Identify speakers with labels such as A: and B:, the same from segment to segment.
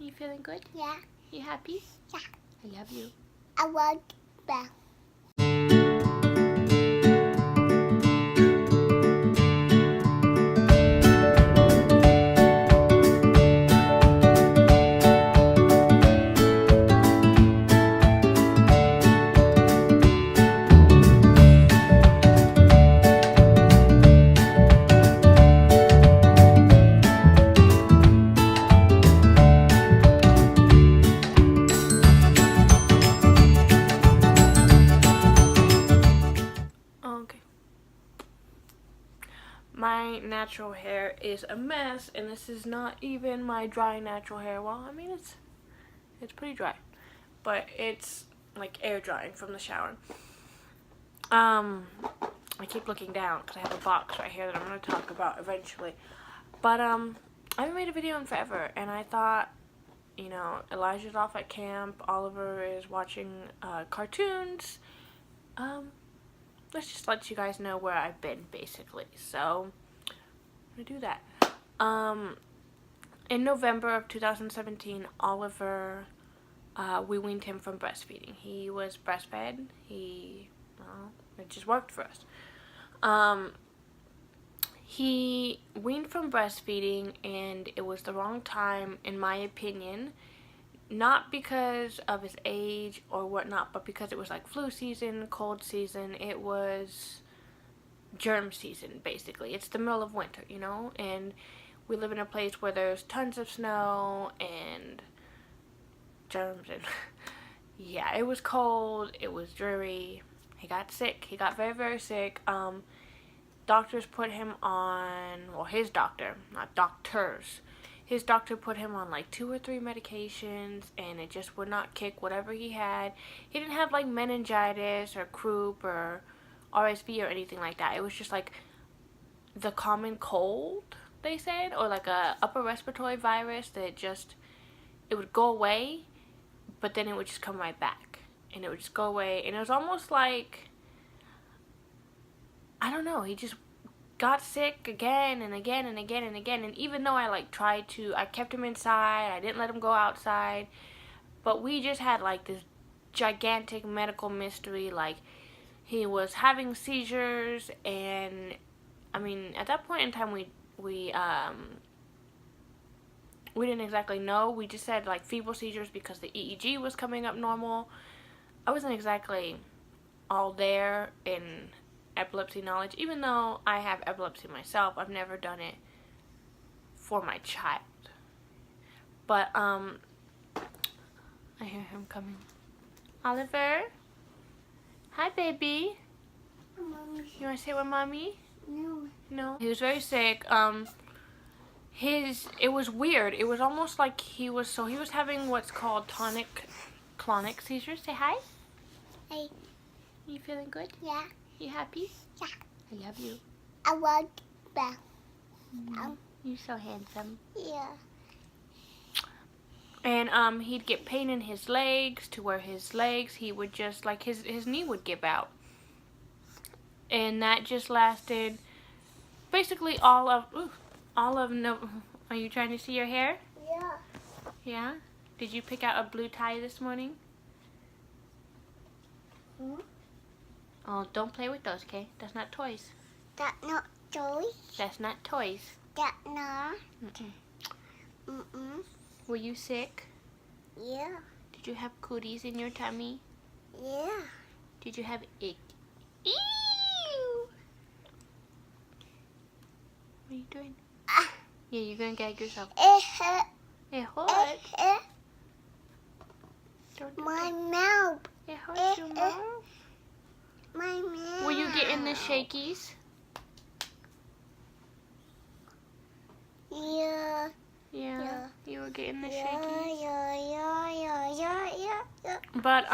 A: You feeling good?
B: Yeah.
A: You happy?
B: Yeah.
A: I love you.
B: I want back.
A: Okay. My natural hair is a mess, and this is not even my dry natural hair. Well, I mean, it's pretty dry, but it's like air drying from the shower. I keep looking down because I have a box right here that I'm going to talk about eventually. But I haven't made a video in forever, and I thought, you know, Elijah's off at camp, Oliver is watching cartoons. Let's just let you guys know where I've been, basically. So I'm gonna do that. In November of 2017, Oliver, we weaned him from breastfeeding. He was breastfed. It just worked for us. He weaned from breastfeeding, and it was the wrong time, in my opinion. Not because of his age or whatnot, but because it was like flu season, cold season. It was germ season, basically. It's the middle of winter, you know, and we live in a place where there's tons of snow and germs, and yeah, it was cold, it was dreary. He got sick. He got very, very sick. Doctors put him on, well, his doctor, not doctors. His doctor put him on like 2 or 3 medications, and it just would not kick whatever he had. He didn't have like meningitis or croup or RSV or anything like that. It was just like the common cold, they said, or like a upper respiratory virus that it would go away, but then it would just come right back, and it would just go away, and it was almost like, I don't know, he just got sick again and again and again and again. And even though I kept him inside, I didn't let him go outside, but we just had like this gigantic medical mystery. Like, he was having seizures, and I mean, at that point in time, we didn't exactly know. We just said like feeble seizures because the EEG was coming up normal. I wasn't exactly all there in epilepsy knowledge, even though I have epilepsy myself. I've never done it for my child. But I hear him coming. Oliver, hi baby.
B: Mommy.
A: You want to sit with mommy?
B: No.
A: He was very sick. It was weird. It was almost like he was having what's called clonic seizures. Say hi.
B: Hey.
A: You feeling good?
B: Yeah.
A: You happy?
B: Yeah.
A: I love you.
B: I want back.
A: You're so handsome.
B: Yeah.
A: And he'd get pain in his legs, to where his legs, he would just like his knee would give out. And that just lasted basically all of no. Are you trying to see your hair?
B: Yeah.
A: Yeah? Did you pick out a blue tie this morning?
B: Hmm?
A: Oh, don't play with those, okay? That's not toys.
B: That not toys.
A: That's not toys.
B: That not.
A: Mm-mm.
B: Mm-mm.
A: Were you sick?
B: Yeah.
A: Did you have cooties in your tummy?
B: Yeah.
A: Did you have ick? Ew! What are you doing? Yeah, you're gonna gag yourself.
B: It hurt.
A: It hurt. Don't do
B: My
A: that.
B: mouth.
A: It hurts your mouth.
B: My mouth.
A: Were you getting the shakies?
B: Yeah.
A: Yeah. You were getting the
B: Yeah.
A: shakies.
B: Yeah.
A: But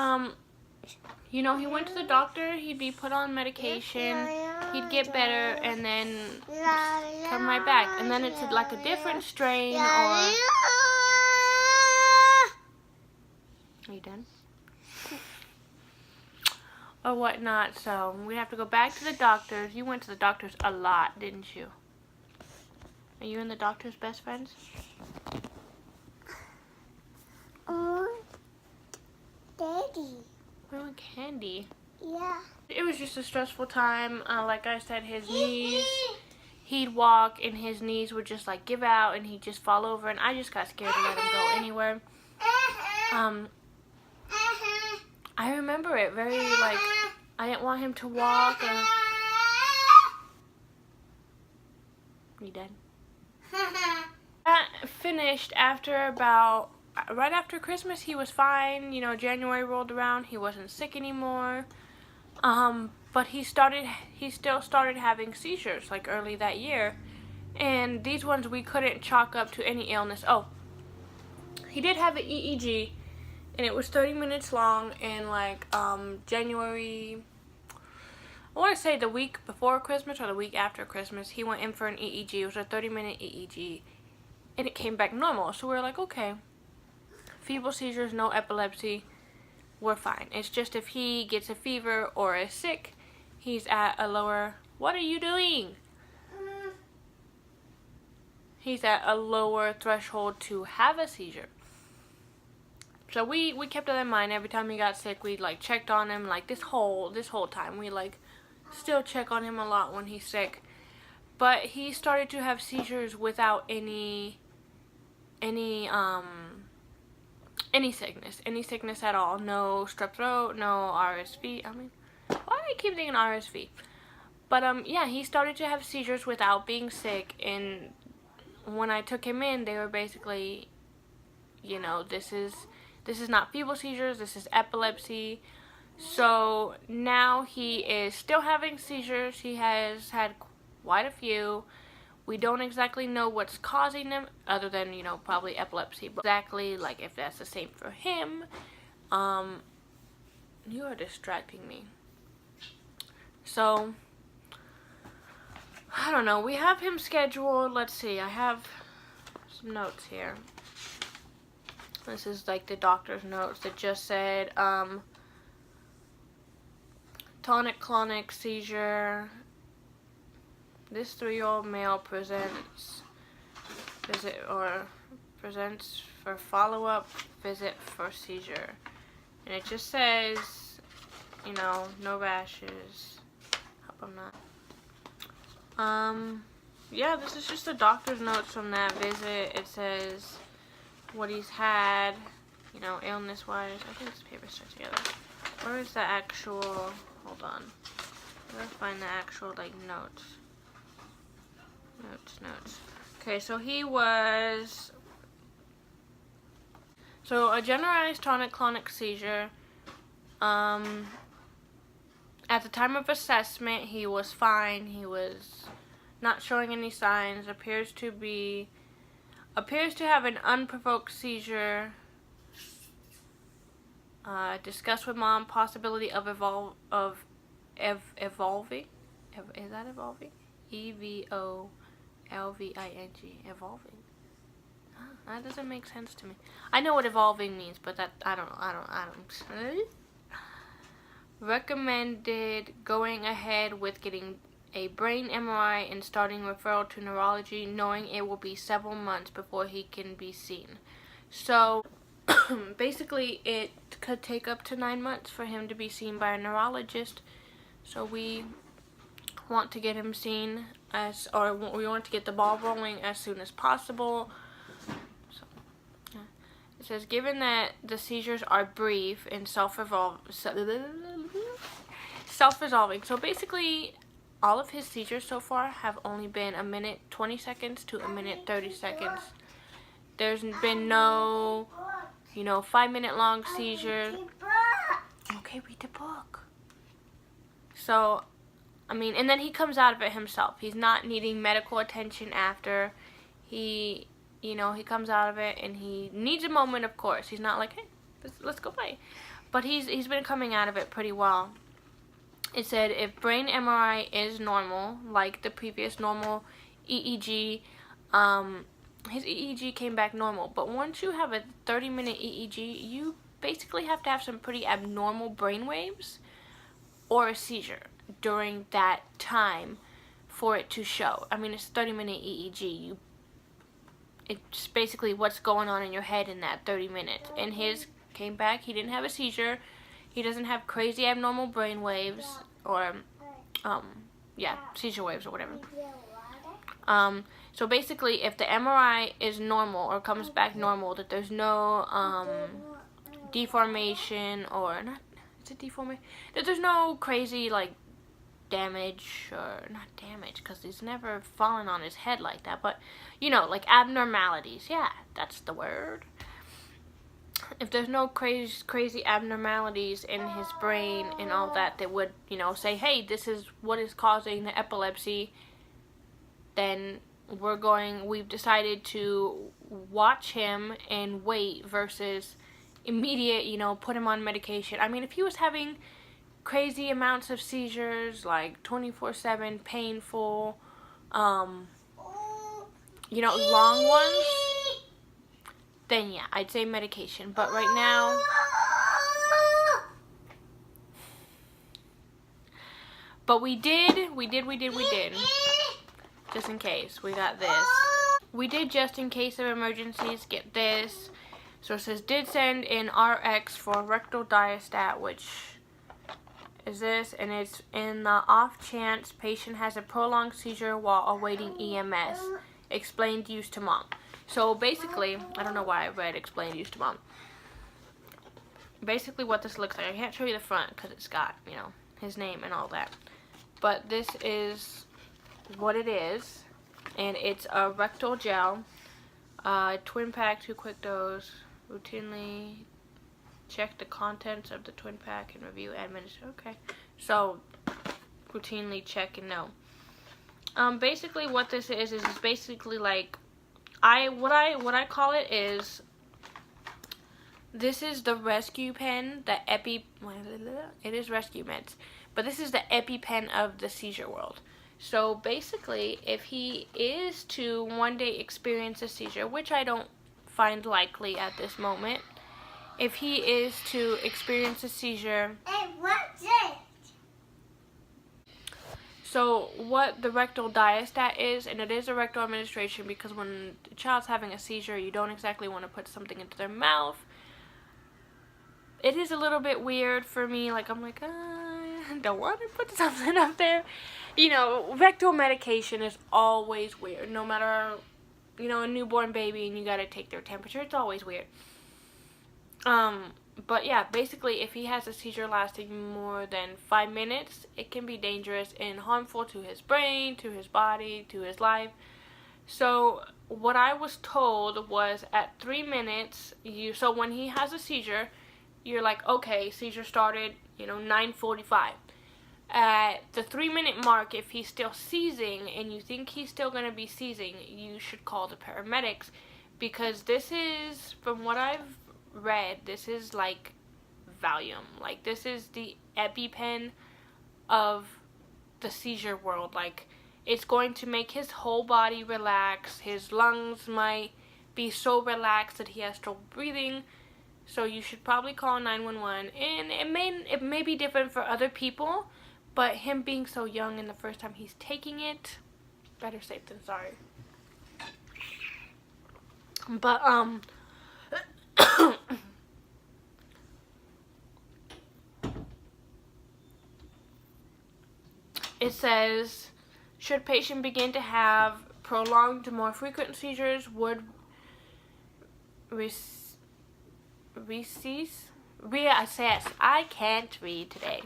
A: you know, he went to the doctor. He'd be put on medication. He'd get better, and then come right back. And then it's like a different strain, or... Are you done? Or whatnot. So we have to go back to the doctors. You went to the doctors a lot, didn't you? Are you and the doctor's best friends?
B: candy.
A: We want candy.
B: Yeah.
A: It was just a stressful time. Like I said, his knees, he'd walk and his knees would just like give out and he'd just fall over, and I just got scared to let him go anywhere. I remember it very, like, I didn't want him to walk. You dead? That finished after about, right after Christmas. He was fine. You know, January rolled around. He wasn't sick anymore. But he still started having seizures like early that year. And these ones we couldn't chalk up to any illness. Oh, he did have an EEG, and it was 30 minutes long, and like January, I want to say the week before Christmas or the week after Christmas, he went in for an EEG. It was a 30-minute EEG, and it came back normal. So we were like, okay, feeble seizures, no epilepsy, we're fine. It's just if he gets a fever or is sick, he's at a lower, what are you doing? He's at a lower threshold to have a seizure. So we kept that in mind. Every time he got sick, we like checked on him. Like this whole time, we like still check on him a lot when he's sick. But he started to have seizures without any sickness at all. No strep throat, no RSV. I mean, why do I keep thinking RSV? But yeah, he started to have seizures without being sick, and when I took him in, they were basically, you know, this is not feeble seizures, this is epilepsy. So now he is still having seizures. He has had quite a few. We don't exactly know what's causing them, other than, you know, probably epilepsy. But exactly, like, if that's the same for him. You are distracting me. So, I don't know. We have him scheduled. Let's see. I have some notes here. This is like the doctor's notes that just said, tonic-clonic seizure. This 3-year-old male presents for follow-up visit for seizure. And it just says, you know, no rashes. Hope I'm not. Yeah, this is just the doctor's notes from that visit. It says what he's had, you know, illness-wise. I think this paper's stuck together. Where is the actual, hold on. Where do I find the actual, like, notes? Notes. Okay, so he was, so a generalized tonic-clonic seizure. At the time of assessment, he was fine. He was not showing any signs. Appears to have an unprovoked seizure. Discussed with mom possibility of evolving. Is that evolving? EVOLVING. Evolving. That doesn't make sense to me. I know what evolving means, but that I don't. Recommended going ahead with getting a brain MRI and starting referral to neurology, knowing it will be several months before he can be seen. So basically, it could take up to 9 months for him to be seen by a neurologist. So we want to get him seen we want to get the ball rolling as soon as possible. So, yeah. It says, given that the seizures are brief and self-resolving. So basically, all of his seizures so far have only been a minute 20 seconds to a minute 30 seconds. There's been no, 5-minute long seizure. Okay, read the book. So, and then he comes out of it himself. He's not needing medical attention after. He comes out of it, and he needs a moment, of course. He's not like, hey, let's go play. But he's been coming out of it pretty well. It said if brain MRI is normal, like the previous normal EEG, his EEG came back normal. But once you have a 30-minute EEG, you basically have to have some pretty abnormal brain waves or a seizure during that time for it to show. It's a 30-minute EEG. It's basically what's going on in your head in that 30 minutes. And his came back. He didn't have a seizure. He doesn't have crazy abnormal brain waves or, seizure waves or whatever. So basically, if the MRI is normal or comes back normal, that there's no deformation or not, is it deformation? That there's no crazy like damage or not damage because he's never fallen on his head like that, but you know, like abnormalities. Yeah, that's the word. If there's no crazy abnormalities in his brain and all that that would, you know, say, hey, this is what is causing the epilepsy, then we've decided to watch him and wait versus immediate, you know, put him on medication. I mean, if he was having crazy amounts of seizures, like 24/7, painful, you know, long ones, then yeah, I'd say medication. But right now, but we did, just in case, we got this. We did, just in case of emergencies, get this. So it says, did send in RX for rectal diastat, which is this, and it's in the off chance patient has a prolonged seizure while awaiting EMS. Explained use to mom. So basically, I don't know why I read explained use to mom. Basically what this looks like, I can't show you the front because it's got, you know, his name and all that. But this is what it is, and it's a rectal gel, twin pack, 2 quick dose, routinely check the contents of the twin pack and review administer. Okay, so routinely check and know. Basically what this is it's basically like, what I call it is, this is the rescue pen, it is rescue meds, but this is the EpiPen of the seizure world. So basically, if he is to one day experience a seizure, which I don't find likely at this moment, if he is to experience a seizure,
B: Hey, what's it?
A: so what the rectal diastat is, and it is a rectal administration because when the child's having a seizure, you don't exactly want to put something into their mouth. It is a little bit weird for me, like I'm like, I don't want to put something up there. You know, rectal medication is always weird, no matter, you know, a newborn baby and you gotta take their temperature, it's always weird. But yeah, basically, if he has a seizure lasting more than 5 minutes, it can be dangerous and harmful to his brain, to his body, to his life. So what I was told was at 3 minutes, so when he has a seizure, you're like, okay, seizure started, you know, 9:45. At the 3-minute mark, if he's still seizing and you think he's still going to be seizing, you should call the paramedics, because this is, from what I've read, this is like Valium. Like, this is the EpiPen of the seizure world. Like, it's going to make his whole body relax. His lungs might be so relaxed that he has trouble breathing. So you should probably call 911. And it may be different for other people, but him being so young and the first time he's taking it, better safe than sorry. But it says, should patient begin to have prolonged, more frequent seizures, would reassess. I can't read today.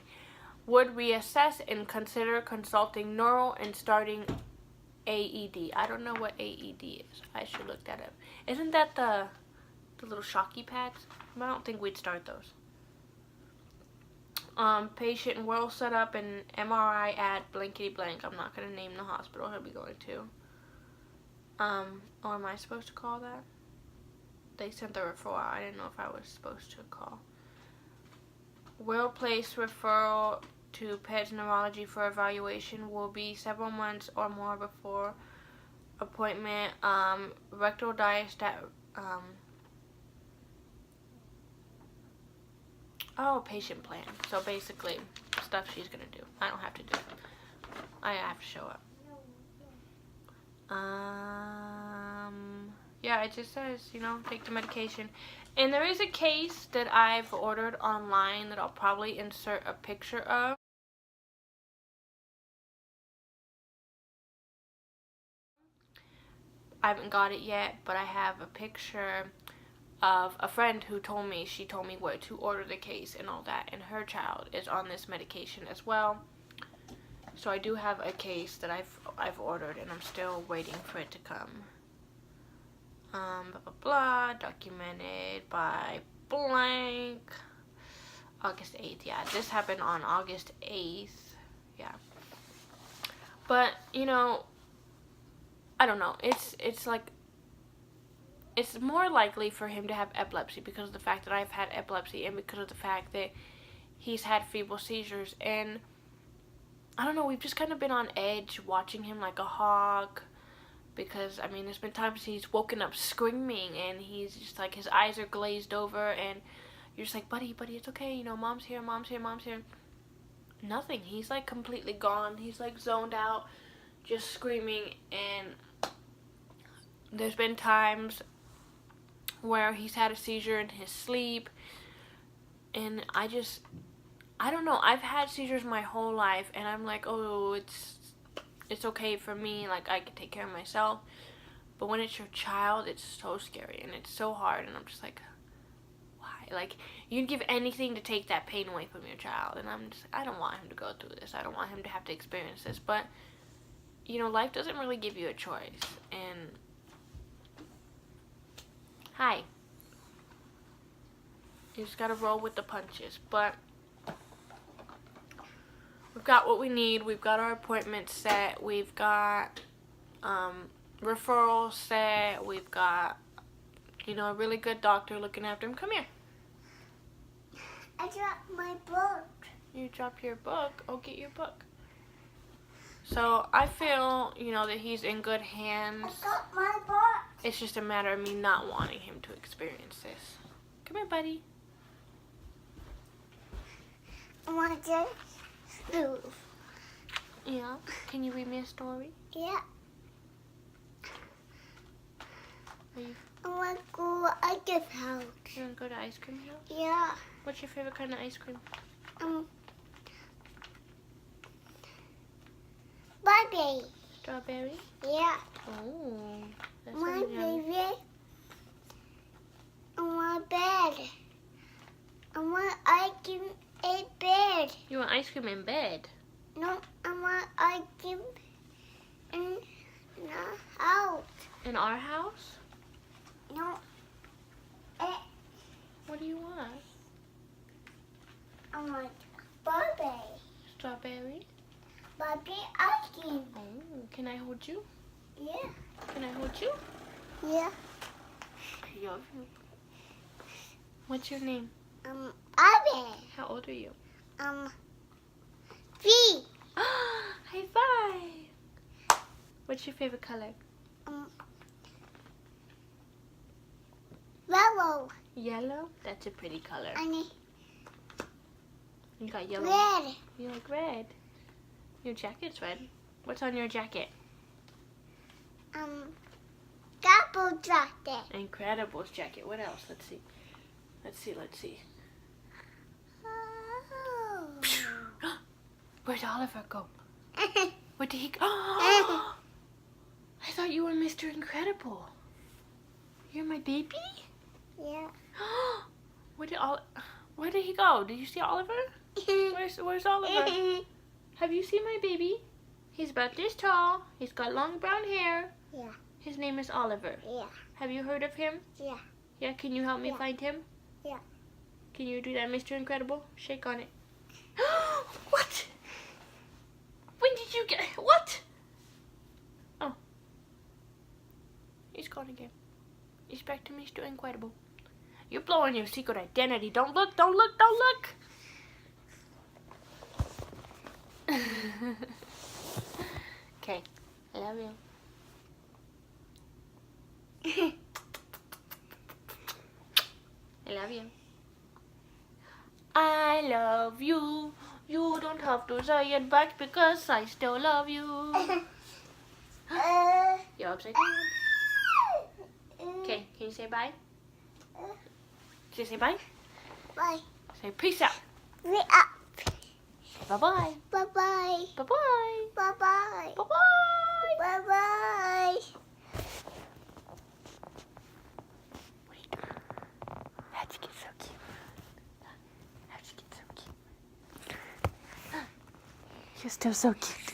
A: Would reassess and consider consulting neural and starting AED. I don't know what AED is. I should look that up. Isn't that the little shocky pads? I don't think we'd start those. Patient will set up an MRI at blankety blank. I'm not going to name the hospital he'll be going to. Or am I supposed to call that? They sent the referral. I didn't know if I was supposed to call. Will place referral to peds neurology for evaluation. Will be several months or more before appointment. Rectal diastat. Patient plan. So basically, stuff she's gonna do. I don't have to do it. I have to show up. Yeah, it just says, take the medication. And there is a case that I've ordered online that I'll probably insert a picture of. I haven't got it yet, but I have a picture of a friend who told me where to order the case and all that, and her child is on this medication as well. So I do have a case that I've ordered, and I'm still waiting for it to come. Blah blah blah. Documented by blank. August 8th. Yeah, this happened on August 8th. Yeah. But I don't know. It's like, it's more likely for him to have epilepsy because of the fact that I've had epilepsy, and because of the fact that he's had feeble seizures. And I don't know, we've just kind of been on edge watching him like a hawk, because there's been times he's woken up screaming and he's just like, his eyes are glazed over, and you're just like, buddy, it's okay, mom's here. Nothing. He's like completely gone. He's like zoned out, just screaming. And there's been times where he's had a seizure in his sleep, and I don't know. I've had seizures my whole life, and I'm like, oh, it's okay for me, like I can take care of myself. But when it's your child, it's so scary and it's so hard, and I'm just like, why? Like, you'd give anything to take that pain away from your child, and I don't want him to go through this. I don't want him to have to experience this. But life doesn't really give you a choice. And hi, you just gotta roll with the punches. But we've got what we need. We've got our appointment set. We've got referrals set. We've got, a really good doctor looking after him. Come here.
B: I dropped my book.
A: You dropped your book? Oh, get your book. So I feel, that he's in good hands.
B: I got my book.
A: It's just a matter of me not wanting him to experience this. Come here, buddy.
B: I want to move.
A: Yeah. Can you read me a story?
B: Yeah.
A: Are you?
B: I want to go to ice cream house.
A: You want to go to ice cream house?
B: Yeah.
A: What's your favorite kind of ice cream?
B: Barbie.
A: Strawberry?
B: Yeah.
A: Oh, that's
B: My
A: so yummy.
B: favorite. I want bed. I want ice cream in bed.
A: You want ice cream in bed?
B: No, I want ice cream in the house.
A: In our house?
B: No.
A: What do you want?
B: I want Barbie.
A: Strawberry?
B: Barbie ice cream.
A: Oh, can I hold you?
B: Yeah.
A: Can I hold you?
B: Yeah.
A: I love you. What's your name?
B: Barbie.
A: How old are you?
B: 3.
A: High five! What's your favorite color?
B: Yellow.
A: Yellow? That's a pretty color.
B: And
A: You got yellow.
B: red.
A: You like red? Your jacket's red. What's on your jacket?
B: Double jacket.
A: Incredibles jacket. What else? Let's see. Let's see.
B: Oh.
A: Where'd Oliver go? Where did he go? I thought you were Mr. Incredible. You're my baby?
B: Yeah.
A: Where did he go? Did you see Oliver? Where's Oliver? Have you seen my baby? He's about this tall. He's got long brown hair.
B: Yeah.
A: His name is Oliver.
B: Yeah.
A: Have you heard of him?
B: Yeah.
A: Yeah, can you help me
B: Yeah.
A: find him?
B: Yeah.
A: Can you do that, Mr. Incredible? Shake on it. What? When did you get... What? Oh. He's gone again. He's back to Mr. Incredible. You're blowing your secret identity. Don't look, don't look, don't look. Okay. I love you. I love you. I love you. You don't have to say it back because I still love you. You're upside down. Okay, can you say bye? Did you say bye?
B: Bye.
A: Say peace out.
B: We up.
A: Bye-bye.
B: Bye bye.
A: Bye-bye.
B: Bye bye.
A: Bye-bye.
B: Bye bye.
A: Wait. How'd you get so cute? How'd you get so cute? You're still so cute.